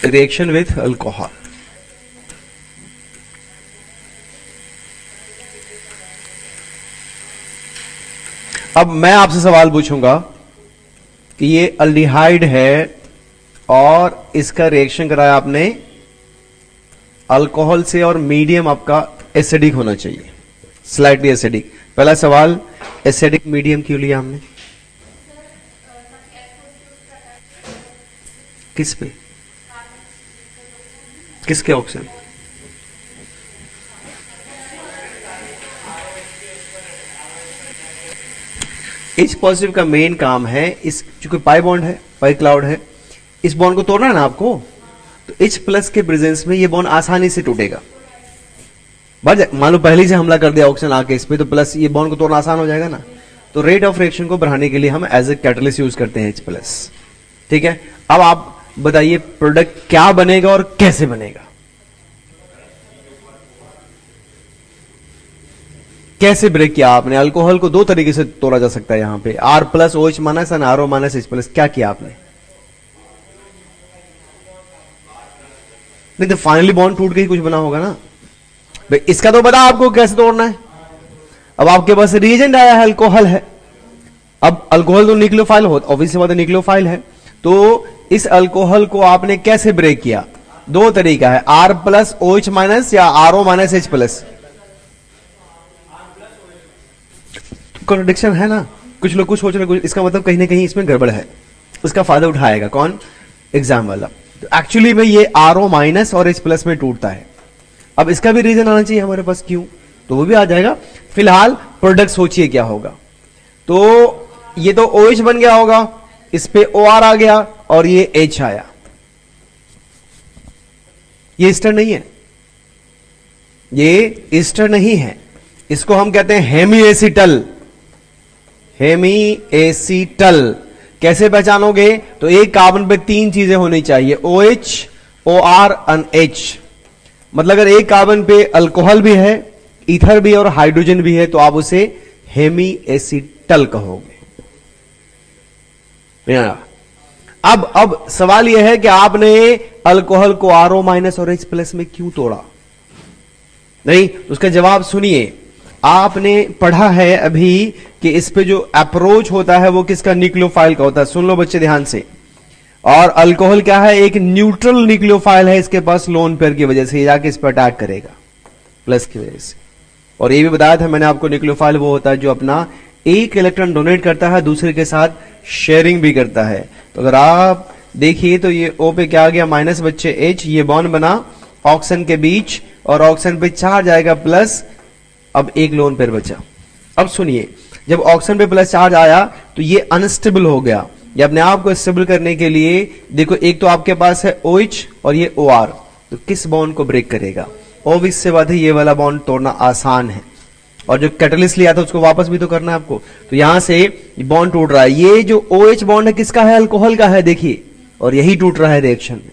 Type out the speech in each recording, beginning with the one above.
Reaction with alcohol. अब मैं आपसे सवाल पूछूंगा कि ये अल्डिहाइड है और इसका रिएक्शन कराया आपने अल्कोहल से और मीडियम आपका एसिडिक होना चाहिए, स्लाइटली एसिडिक। पहला सवाल, एसिडिक मीडियम क्यों लिया हमने? किस पे? किसके ऑक्सीजन? H पॉजिटिव का मेन काम है, इस चूंकि पाई बॉन्ड है, पाई क्लाउड है, इस बॉन्ड को तोड़ना है ना आपको, तो H प्लस के प्रेजेंस में ये बॉन्ड आसानी से टूटेगा। मान लो पहले से हमला कर दिया ऑक्सीजन आके इस पे, तो प्लस ये बॉन्ड को तोड़ना आसान हो जाएगा ना। तो रेट ऑफ रिएक्शन को बढ़ाने के लिए हम एज ए कैटलिस्ट यूज करते हैं H प्लस। ठीक है, अब आप बताइए प्रोडक्ट क्या बनेगा और कैसे बनेगा? कैसे ब्रेक किया आपने? अल्कोहल को दो तरीके से तोड़ा जा सकता है यहां पे, R plus OH minus and RO minus H plus. क्या किया आपने? नहीं तो फाइनली बॉन्ड टूट के ही कुछ बना होगा ना भाई। इसका तो पता आपको कैसे तोड़ना है। अब आपके पास रिएजेंट आया है, अल्कोहल है। अब अल्कोहल तो न्यूक्लियोफाइल हो, ऑब्वियसली बात है न्यूक्लियोफाइल है। तो इस अल्कोहल को आपने कैसे ब्रेक किया? दो तरीका है, R प्लस OH माइनस या RO minus H plus. Contradiction है ना, कुछ लोग कुछ सोच रहे, कुछ, इसका मतलब कहीं ना कहीं इसमें गड़बड़ है। उसका फायदा उठाएगा कौन? एग्जाम वाला। तो एक्चुअली में ये RO माइनस और H प्लस में टूटता है। अब इसका भी रीजन आना चाहिए हमारे पास क्यों, तो वो भी आ जाएगा। फिलहाल प्रोडक्ट सोचिए क्या होगा। तो ये तो OH बन गया होगा, इस पे OR आ गया और ये H आया। ये ईस्टर नहीं है, ये ईस्टर नहीं है, इसको हम कहते हैं हेमी एसिटल। हेमी एसिटल कैसे पहचानोगे? तो एक कार्बन पे तीन चीजें होनी चाहिए, OH, OR और H। मतलब अगर एक कार्बन पे अल्कोहल भी है, ईथर भी है और हाइड्रोजन भी है, तो आप उसे हेमी एसिटल कहोगे। अब सवाल यह है कि आपने अल्कोहल को RO माइनस और H प्लस में क्यों तोड़ा? नहीं, उसका जवाब सुनिए। आपने पढ़ा है अभी कि इस पे जो अप्रोच होता है वो किसका? न्यूक्लियोफाइल का होता है। सुन लो बच्चे ध्यान से। और अल्कोहल क्या है? एक न्यूट्रल न्यूक्लियोफाइल है, इसके पास लोन पेयर की वजह से ये जाके इस पर अटैक करेगा, प्लस की वजह से। और ये भी बताया था मैंने आपको, न्यूक्लियोफाइल वो होता है जो अपना एक इलेक्ट्रॉन डोनेट करता है, दूसरे के साथ शेयरिंग भी करता है। तो अगर आप देखिए तो ये O पे क्या आ गया? माइनस बच्चे H, ये बॉन्ड बना ऑक्सीजन के बीच और ऑक्सीजन पे चार्ज आएगा प्लस, अब एक लोन पेयर बचा। अब सुनिए, जब ऑक्सीजन पे प्लस चार्ज आया तो ये अनस्टेबल हो गया। ये अपने आप को स्टेबल करने के लिए देखो, एक तो आपके पास है OH और ये OR, तो किस बॉन्ड को ब्रेक करेगा? ऑब्वियस से बात है, ये वाला बॉन्ड तोड़ना आसान है। और जो कैटलिस्ट लिया था उसको वापस भी तो करना है आपको। तो यहां से बॉन्ड टूट रहा है। ये जो OH बॉन्ड है किसका है? अल्कोहल का है, देखिए, और यही टूट रहा है रिएक्शन में।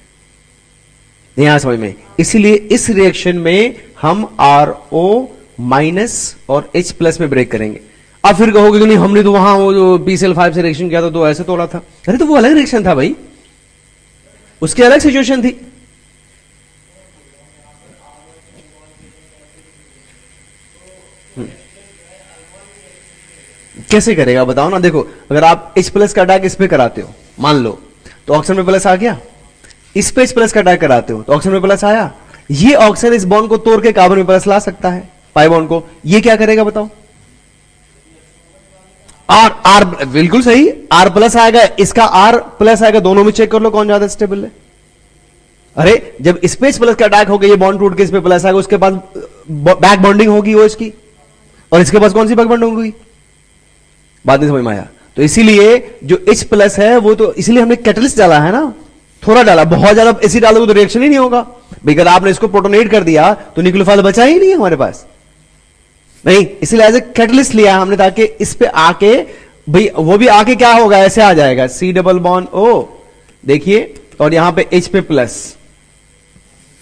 यहां समझ में, इसीलिए इस रिएक्शन में हम RO माइनस और H प्लस में ब्रेक करेंगे। अब फिर कहोगे कि नहीं, हमने तो वहां वो जो PCl5 से रिएक्शन किया था तो ऐसे तोड़ा था। अरे तो वो अलग रिएक्शन था भाई, उसकी अलग सिचुएशन थी। कैसे करेगा बताओ ना। देखो, अगर आप H प्लस का अटैक इस पे कराते हो, मान लो, तो ऑक्सीजन में प्लस आ गया। इस पे H प्लस का अटैक कराते हो तो ऑक्सीजन में प्लस आया। ये ऑक्सीजन इस बॉन्ड को तोड़ के कार्बन में प्लस ला सकता है, पाई बॉन्ड को। ये क्या करेगा बताओ? R बिल्कुल सही, R प्लस आएगा, इसका R प्लस आएगा, दोनों में चेक कर लो कौन ज्यादा स्टेबल है। अरे जब इस पे H प्लस का अटैक होगा, ये बॉन्ड टूट के इस पे प्लस आएगा, उसके पास बैक बॉन्डिंग होगी OH की, और इसके पास कौन सी बैक बॉन्डिंग होगी? बात नहीं समझ में आया। तो इसीलिए जो H प्लस है वो तो इसलिए हमने कैटलिस्ट डाला है ना, थोड़ा डाला, बहुत ज्यादा एसिड डालोगे तो रिएक्शन ही नहीं होगा। अगर आपने इसको प्रोटोनेट कर दिया तो न्यूक्लियोफाइल बचा ही नहीं है हमारे पास, नहीं। इसलिए एज ए कैटलिस्ट लिया हमने, ताकि इस पे आके भाई वो भी आके क्या होगा? ऐसे आ जाएगा, C डबल बॉन्ड O, देखिए, और यहां पे H पे प्लस,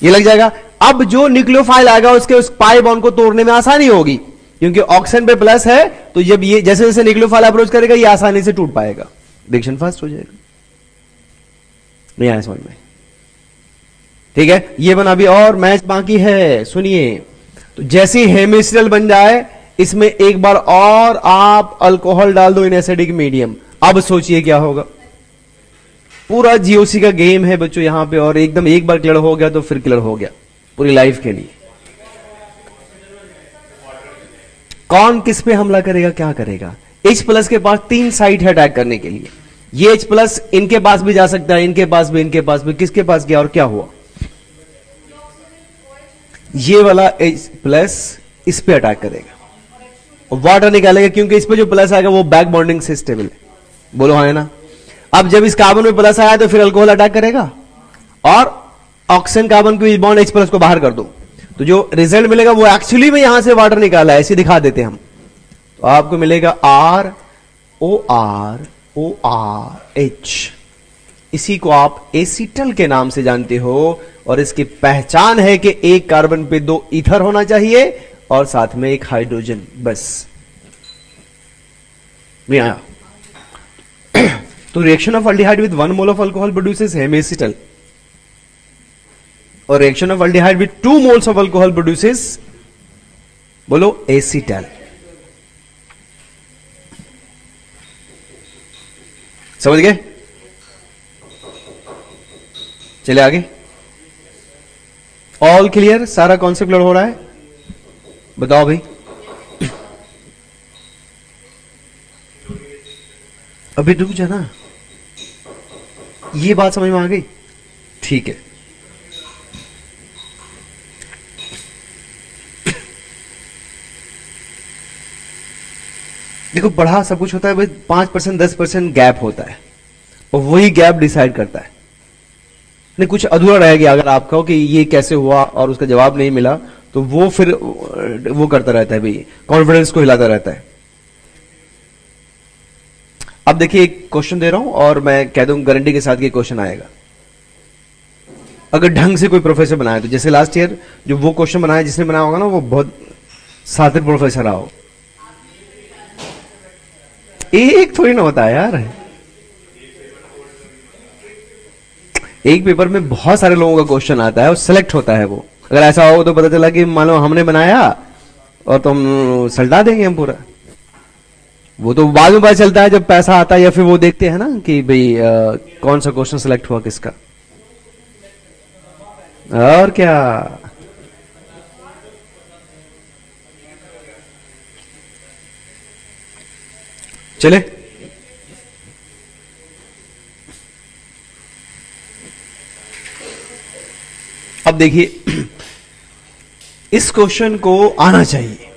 ये लग जाएगा। अब जो न्यूक्लियोफाइल आएगा उसके उस पाई बॉन्ड को तोड़ने में आसानी होगी, क्योंकि ऑक्सीजन पे प्लस है। तो जब ये जैसे जैसे न्यूक्लियोफाइल अप्रोच करेगा, ये आसानी से टूट पाएगा, रिएक्शन फास्ट हो जाएगा। नहीं आया समझ में? ठीक है, ये बना, अभी और मैच बाकी है, सुनिए। तो जैसे हेमिसिटल बन जाए, इसमें एक बार और आप अल्कोहल डाल दो इन एसिडिक मीडियम, अब सोचिए क्या होगा। पूरा जीओसी का गेम है बच्चों यहां पे, और एकदम एक बार क्लियर हो गया तो फिर क्लियर हो गया पूरी लाइफ के लिए। कौन किस पे हमला करेगा, क्या करेगा? H प्लस के पास 3 साइट है अटैक करने के लिए। ये H प्लस इनके पास भी जा सकता है, इनके पास भी, इनके पास भी। किसके पास गया और क्या हुआ? ये वाला H प्लस इस पे अटैक करेगा, वाटर निकालेगा, क्योंकि इस पे जो प्लस आएगा वो बैक बॉन्डिंग से स्टेबल है। बोलो हाँ है ना? अब जब इस कार्बन में प्लस आया तो फिर अल्कोहल अटैक करेगा, और ऑक्सीजन कार्बन की बॉन्ड H प्लस को बाहर कर दो, तो जो रिजल्ट मिलेगा वो एक्चुअली में यहां से वाटर निकाला है, ऐसे दिखा देते हम। तो आपको मिलेगा RORORH। इसी को आप एसीटल के नाम से जानते हो, और इसकी पहचान है कि एक कार्बन पे 2 ईथर होना चाहिए और साथ में एक हाइड्रोजन, बस। नहीं आया? तो reaction of aldehyde with 1 mole of alcohol produces hemiacetal, और reaction of aldehyde with 2 moles of alcohol produces, बोलो, एसीटल। समझ गए? चले आगे। All clear? सारा कॉन्सेप्ट क्लियर हो रहा है? बताओ भाई। अभी रुक जा ना, ये बात समझ में आ गई? ठीक है। देखो, पढ़ा सब कुछ होता है, 5% 10% गैप होता है, और वही गैप डिसाइड करता है। नहीं, कुछ अधूरा रह गया अगर आप कहो कि ये कैसे हुआ और उसका जवाब नहीं मिला, तो वो फिर वो करता रहता है भाई, कॉन्फिडेंस को हिलाता रहता है। अब देखिए, एक क्वेश्चन दे रहा हूं और मैं कह दूं गारंटी के साथ कि क्वेश्चन आएगा, अगर ढंग से कोई प्रोफेसर बनाए तो। जैसे लास्ट ईयर जो वो क्वेश्चन बनाया, जिसने बनाया होगा ना, वो बहुत सातिर प्रोफेसर रहा हो। एक थोड़ी ना होता है यार, एक पेपर में बहुत सारे लोगों का क्वेश्चन आता है और सिलेक्ट होता है वो। अगर ऐसा हो तो पता चला कि मान लो हमने बनाया और तो हम सल्टा देंगे हम पूरा। वो तो बाद में पता चलता है जब पैसा आता है, या फिर वो देखते हैं ना कि भाई कौन सा क्वेश्चन सिलेक्ट हुआ किसका, और क्या। चले, अब देखिए, इस क्वेश्चन को आना चाहिए।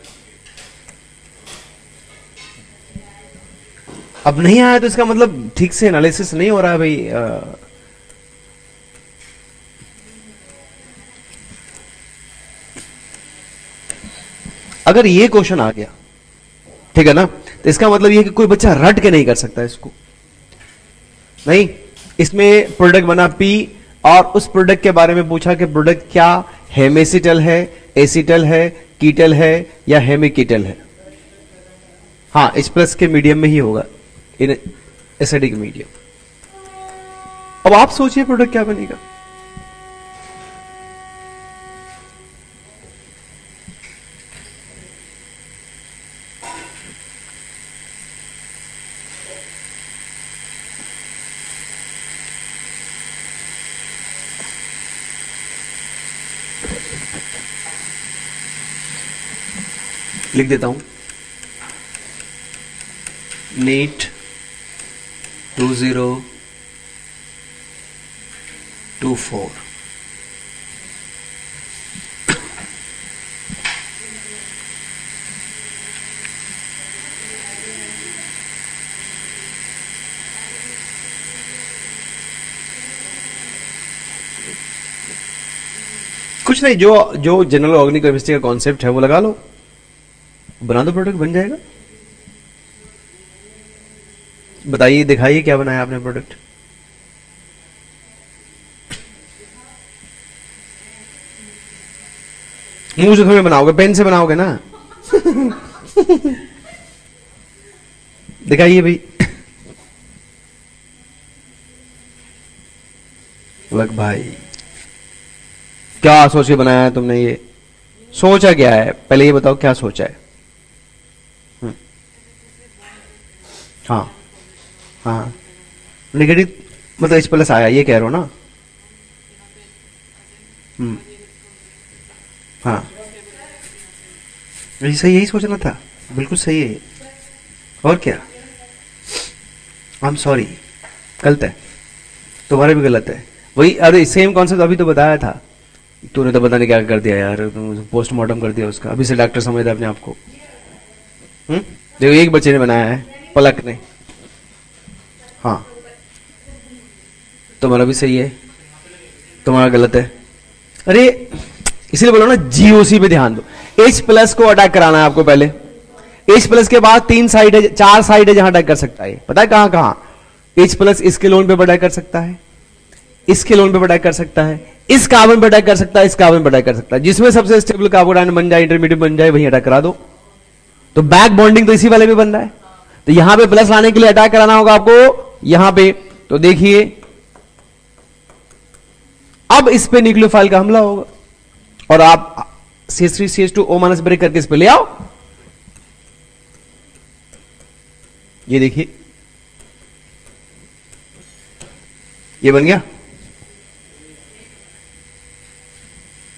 अब नहीं आया तो इसका मतलब ठीक से एनालिसिस नहीं हो रहा है भाई। अगर ये क्वेश्चन आ गया, ठीक है ना, तो इसका मतलब ये कि कोई बच्चा रट के नहीं कर सकता इसको। नहीं, इसमें प्रोडक्ट बना पी, और उस प्रोडक्ट के बारे में पूछा कि प्रोडक्ट क्या हेमेसिटल है, एसिटल है, कीटल है, या हेमिकीटल है। हाँ, H प्लस के मीडियम में ही होगा, इन एसिडिक मीडियम। अब आप सोचिए प्रोडक्ट क्या बनेगा। लिख देता हूं, नीट 2024। कुछ नहीं, जो जनरल ऑर्गेनिक केमिस्ट्री का कॉन्सेप्ट है वो लगा लो, बना दो, प्रोडक्ट बन जाएगा। बताइए, दिखाइए क्या बनाया आपने प्रोडक्ट। मुंह से थोड़ी बनाओगे, पेन से बनाओगे ना। दिखाइए भाई। लग भाई, क्या सोच के बनाया है तुमने? ये सोचा क्या है, पहले ये बताओ क्या सोचा है? हाँ हाँ, नेगेटिव मतलब H प्लस आया, ये कह रहे हो ना? हाँ, यही सोचना था, बिल्कुल सही है। और क्या? आई एम सॉरी, गलत है, तुम्हारा भी गलत है। वही, अरे सेम कॉन्सेप्ट अभी तो बताया था। तूने तो पता नहीं क्या कर दिया यार, पोस्टमार्टम कर दिया उसका। अभी से डॉक्टर समझता अपने आप को। देखो, एक बच्चे ने बनाया है, पलक ने। हाँ, तुम्हारा भी सही है, तुम्हारा गलत है। अरे इसीलिए बोलो ना, जीओसी पे ध्यान दो। H प्लस को अटैक कराना है आपको पहले। H प्लस के बाद 3 साइड है, 4 साइड है जहां अटैक कर सकता है। पता है कहां कहां? H प्लस इसके लोन पे अटैक कर सकता है, इसके लोन पे अटैक कर सकता है, इस कार्बन पे अटैक कर सकता है, इस कार्बन पे अटैक कर सकता है। जिसमें सबसे स्टेबल कार्बोडाइन बन जाए, इंटरमीडिएट बन जाए, वहीं अटैक करा दो। तो बैक बॉन्डिंग तो इसी वाले में बन रहा है। तो यहां पे प्लस लाने के लिए अटैक कराना होगा आपको यहां पे। तो देखिए, अब इस पे न्यूक्लियोफाइल का हमला होगा और आप CH3CH2O- ब्रेक करके इस पे ले आओ। ये देखिए, ये बन गया।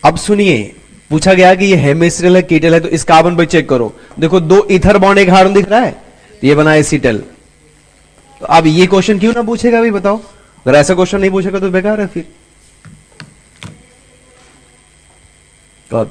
अब सुनिए, पूछा गया कि ये हेमिस्ट्रल है कीटल है, तो इस कार्बन पर चेक करो। देखो, 2 ईथर बॉन्ड एक हार्मोन दिख रहा है, तो ये बना एसीटल। तो अब ये क्वेश्चन क्यों ना पूछेगा भाई, बताओ? अगर ऐसा क्वेश्चन नहीं पूछेगा तो बेकार है फिर। तो